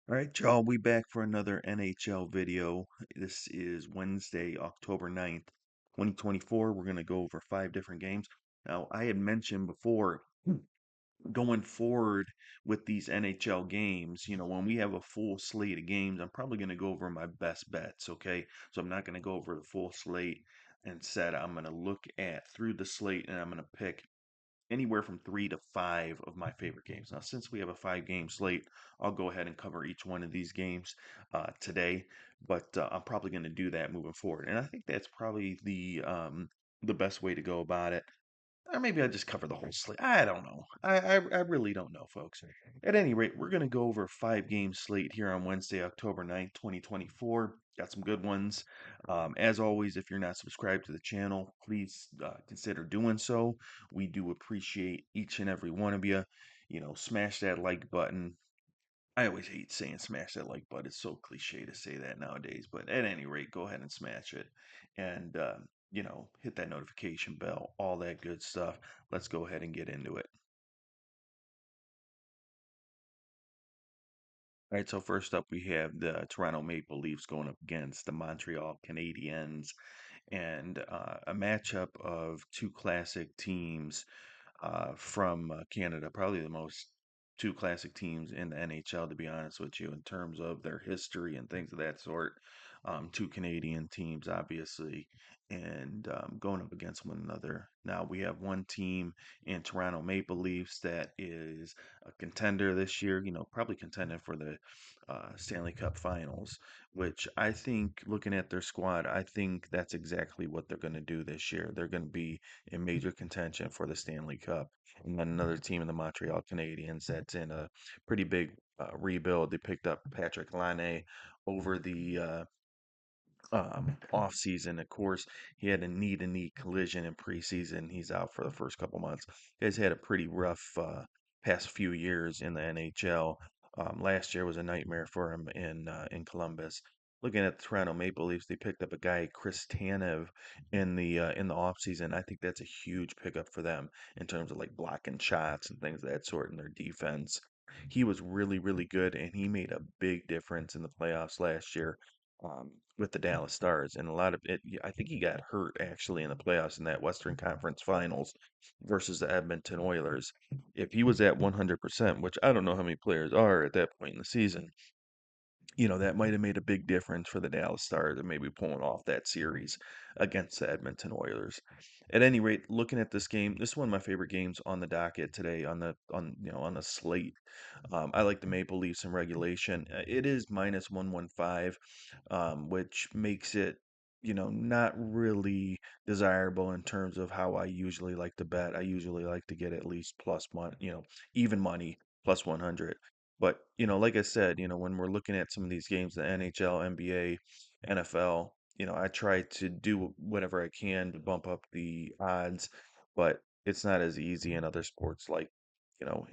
All right, y'all, we back for another NHL video. This is Wednesday, October 9th, 2024. We're going to go over five different games. Now, I had mentioned before going forward with these NHL games, when we have a full slate of games, I'm probably going to go over my best bets, okay? So I'm not going to go over the full slate and said I'm going to look at through the slate and I'm going to pick anywhere from three to five of my favorite games. Now, since we have a five-game slate, I'll go ahead and cover each one of these games today, but I'm probably going to do that moving forward. And I think that's probably the best way to go about it. Or maybe I just cover the whole slate. I don't know. I really don't know, folks. At any rate, we're going to go over a five-game slate here on Wednesday, October 9th, 2024. Got some good ones. As always, if you're not subscribed to the channel, please consider doing so. We do appreciate each and every one of you. Smash that like button. I always hate saying smash that like button. It's so cliche to say that nowadays. But at any rate, go ahead and smash it. And, hit that notification bell, all that good stuff. Let's go ahead and get into it. All right, so first up, we have the Toronto Maple Leafs going up against the Montreal Canadiens, and a matchup of two classic teams from Canada, probably the most two classic teams in the NHL, to be honest with you, in terms of their history and things of that sort. Two Canadian teams, obviously, and going up against one another. Now, we have one team in Toronto Maple Leafs that is a contender this year, probably contending for the Stanley Cup Finals, which I think, looking at their squad, I think that's exactly what they're going to do this year. They're going to be in major contention for the Stanley Cup. And then another team in the Montreal Canadiens that's in a pretty big rebuild. They picked up Patrick Laine over the off season. Of course, he had a knee-to-knee collision in preseason. He's out for the first couple months. He's had a pretty rough past few years in the NHL. Last year was a nightmare for him in Columbus. Looking at the Toronto Maple Leafs, they picked up a guy, Chris Tanev, in the offseason. I think that's a huge pickup for them in terms of like blocking shots and things of that sort in their defense. He was really, really good, and he made a big difference in the playoffs last year with the Dallas Stars, and a lot of it. I think he got hurt actually in the playoffs in that Western Conference Finals versus the Edmonton Oilers. If he was at 100%, which I don't know how many players are at that point in the season, that might have made a big difference for the Dallas Stars and maybe pulling off that series against the Edmonton Oilers. At any rate, looking at this game, this is one of my favorite games on the docket today on the slate. I like the Maple Leafs in regulation. It is minus 115, which makes it not really desirable in terms of how I usually like to bet. I usually like to get at least plus one, even money plus 100. But, like I said, when we're looking at some of these games, the NHL, NBA, NFL, I try to do whatever I can to bump up the odds, but it's not as easy in other sports like, you know,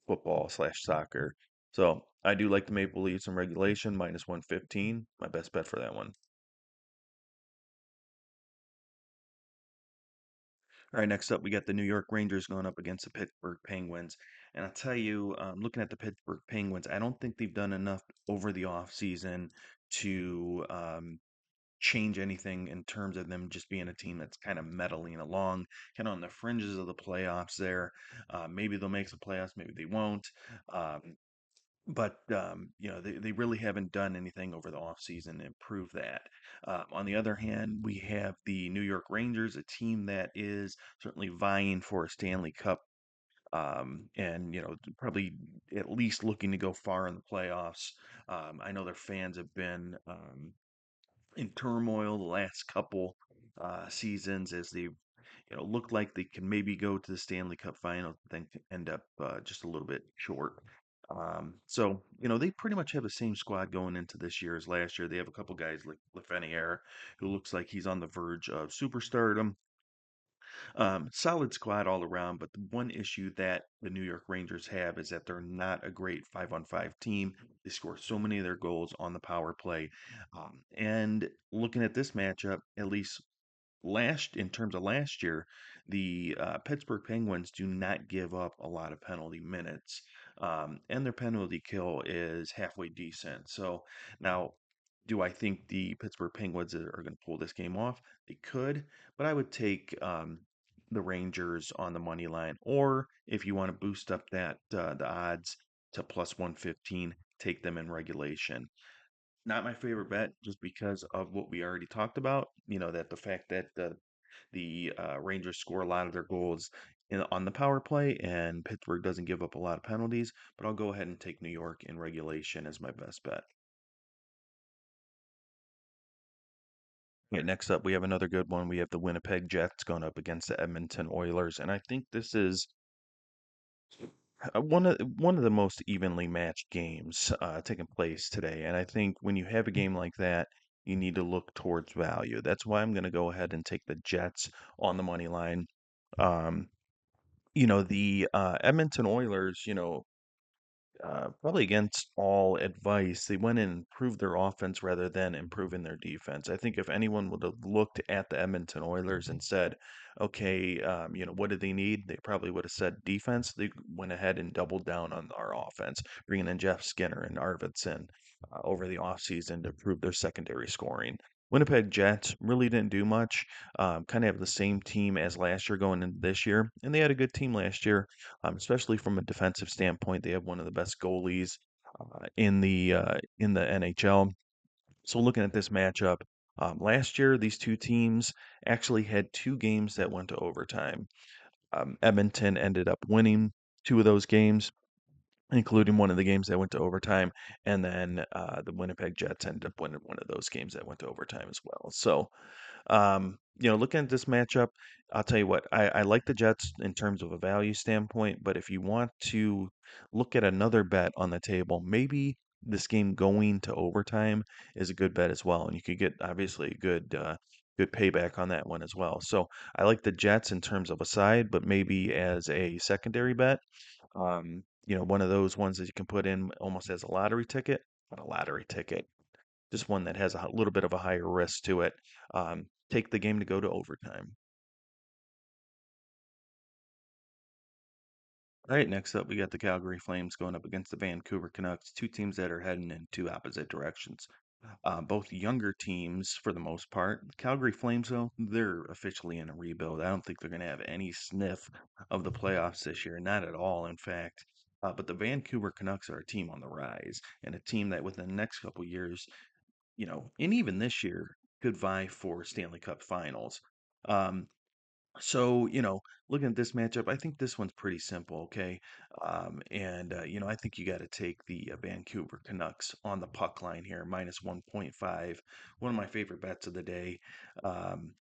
football/soccer. So I do like the Maple Leafs in regulation, minus 115, my best bet for that one. All right, next up, we got the New York Rangers going up against the Pittsburgh Penguins. And I'll tell you, looking at the Pittsburgh Penguins, I don't think they've done enough over the offseason to change anything in terms of them just being a team that's kind of meddling along, kind of on the fringes of the playoffs there. Maybe they'll make some playoffs, maybe they won't. Um, but they really haven't done anything over the offseason to improve that. On the other hand, we have the New York Rangers, a team that is certainly vying for a Stanley Cup, and probably at least looking to go far in the playoffs. I know their fans have been in turmoil the last couple seasons as they looked like they can maybe go to the Stanley Cup final, then end up just a little bit short. So they pretty much have the same squad going into this year as last year. They have a couple guys like Lafreniere, who looks like he's on the verge of superstardom. Solid squad all around, but the one issue that the New York Rangers have is that they're not a great 5-on-5 team. They score so many of their goals on the power play. And looking at this matchup, at least in terms of last year, the Pittsburgh Penguins do not give up a lot of penalty minutes. and their penalty kill is halfway decent. So now, do I think the Pittsburgh Penguins are going to pull this game off? They could, but I would take the Rangers on the money line, or if you want to boost up that the odds to plus 115, take them in regulation. Not my favorite bet, just because of what we already talked about. That the fact that the Rangers score a lot of their goals on the power play, and Pittsburgh doesn't give up a lot of penalties. But I'll go ahead and take New York in regulation as my best bet. Okay, next up, we have another good one. We have the Winnipeg Jets going up against the Edmonton Oilers, and I think this is one of the most evenly matched games taking place today. And I think when you have a game like that, you need to look towards value. That's why I'm going to go ahead and take the Jets on the money line. Um, the Edmonton Oilers, probably against all advice, they went and improved their offense rather than improving their defense. I think if anyone would have looked at the Edmonton Oilers and said, okay, what do they need? They probably would have said defense. They went ahead and doubled down on our offense, bringing in Jeff Skinner and Arvidsson over the offseason to improve their secondary scoring. Winnipeg Jets really didn't do much. Kind of have the same team as last year going into this year, and they had a good team last year, especially from a defensive standpoint. They have one of the best goalies in the NHL. So looking at this matchup, last year these two teams actually had two games that went to overtime. Edmonton ended up winning two of those games, including one of the games that went to overtime, and then the Winnipeg Jets ended up winning one of those games that went to overtime as well. So looking at this matchup, I'll tell you what, I like the Jets in terms of a value standpoint, but if you want to look at another bet on the table, maybe this game going to overtime is a good bet as well, and you could get obviously a good payback on that one as well. So I like the Jets in terms of a side, but maybe as a secondary bet, one of those ones that you can put in almost as a lottery ticket, not a lottery ticket, just one that has a little bit of a higher risk to it. Take the game to go to overtime. All right, next up, we got the Calgary Flames going up against the Vancouver Canucks, two teams that are heading in two opposite directions. Both younger teams for the most part. Calgary Flames, though, they're officially in a rebuild. I don't think they're going to have any sniff of the playoffs this year, not at all, in fact. But the Vancouver Canucks are a team on the rise, and a team that within the next couple years, and even this year, could vie for Stanley Cup Finals. Um, so, looking at this matchup, I think this one's pretty simple, okay? And I think you got to take the Vancouver Canucks on the puck line here, minus 1.5. One of my favorite bets of the day.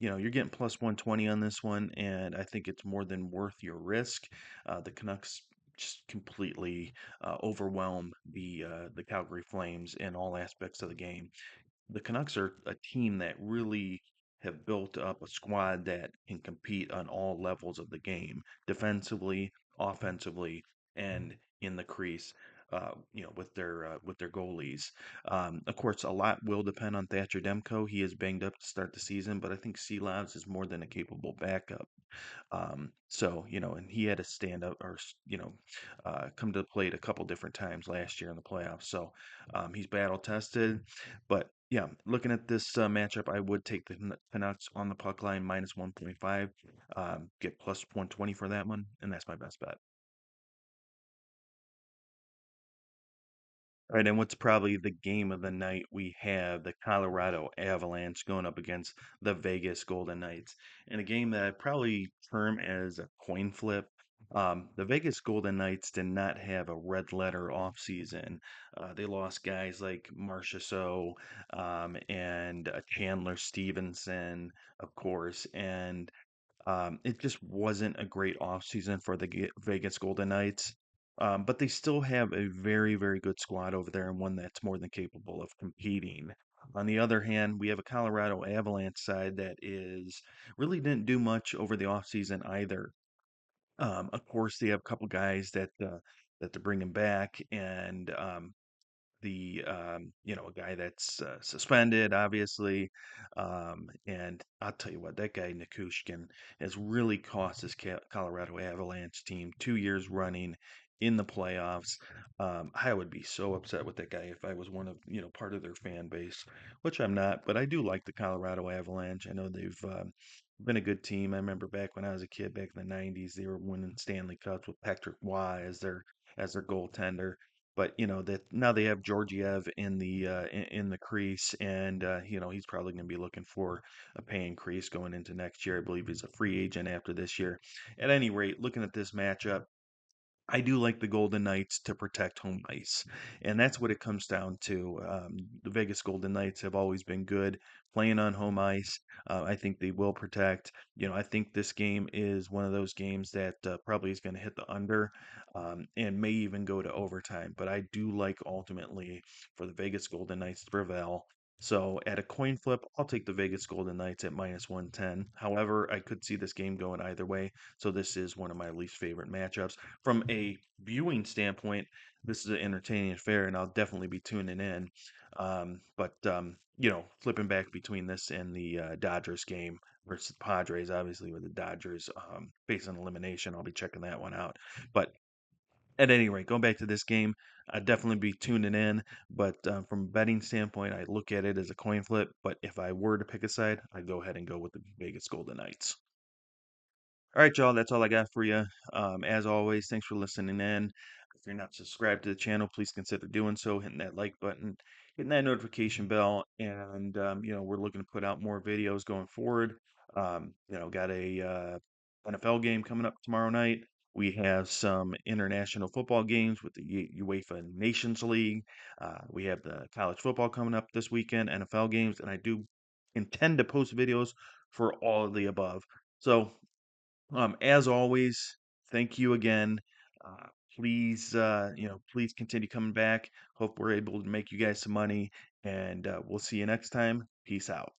You're getting plus 120 on this one, and I think it's more than worth your risk. The Canucks just completely overwhelm the Calgary Flames in all aspects of the game. The Canucks are a team that really have built up a squad that can compete on all levels of the game, defensively, offensively, and in the crease. With their goalies. Of course, a lot will depend on Thatcher Demko. He is banged up to start the season, but I think Seelavs is more than a capable backup. And he had to stand up or, come to the plate a couple different times last year in the playoffs. So he's battle tested. But yeah, looking at this matchup, I would take the Canucks on the puck line minus 1.5, get plus 120 for that one, and that's my best bet. All right, and what's probably the game of the night, we have the Colorado Avalanche going up against the Vegas Golden Knights in a game that I probably term as a coin flip. The Vegas Golden Knights did not have a red letter offseason. They lost guys like Marchessault and Chandler Stevenson, of course, and it just wasn't a great offseason for the Vegas Golden Knights. But they still have a very, very good squad over there and one that's more than capable of competing. On the other hand, we have a Colorado Avalanche side that is really didn't do much over the offseason either. Of course, they have a couple guys that they're bringing back, and a guy that's suspended, obviously. And I'll tell you what, that guy Nikushkin has really cost his Colorado Avalanche team 2 years running in the playoffs. I would be so upset with that guy if I was one of, part of their fan base, which I'm not, but I do like the Colorado Avalanche. I know they've been a good team. I remember back when I was a kid, back in the '90s, they were winning Stanley Cups with Patrick Waugh as their goaltender. But that now they have Georgiev in the crease, and he's probably going to be looking for a pay increase going into next year. I believe he's a free agent after this year. At any rate, looking at this matchup, I do like the Golden Knights to protect home ice, and that's what it comes down to. The Vegas Golden Knights have always been good playing on home ice. I think they will protect. I think this game is one of those games that probably is going to hit the under, and may even go to overtime. But I do like ultimately for the Vegas Golden Knights to prevail. So at a coin flip, I'll take the Vegas Golden Knights at -110. However, I could see this game going either way. So this is one of my least favorite matchups from a viewing standpoint, this is an entertaining affair, and I'll definitely be tuning in. But flipping back between this and the Dodgers game versus the Padres, obviously with the Dodgers facing elimination, I'll be checking that one out. But at any rate, going back to this game, I'd definitely be tuning in. But from a betting standpoint, I look at it as a coin flip. But if I were to pick a side, I'd go ahead and go with the Vegas Golden Knights. All right, y'all, that's all I got for you. As always, thanks for listening in. If you're not subscribed to the channel, please consider doing so, hitting that like button, hitting that notification bell, and we're looking to put out more videos going forward. Got a NFL game coming up tomorrow night. We have some international football games with the UEFA Nations League. We have the college football coming up this weekend, NFL games, and I do intend to post videos for all of the above. So as always, thank you again. Uh, please continue coming back. Hope we're able to make you guys some money, and we'll see you next time. Peace out.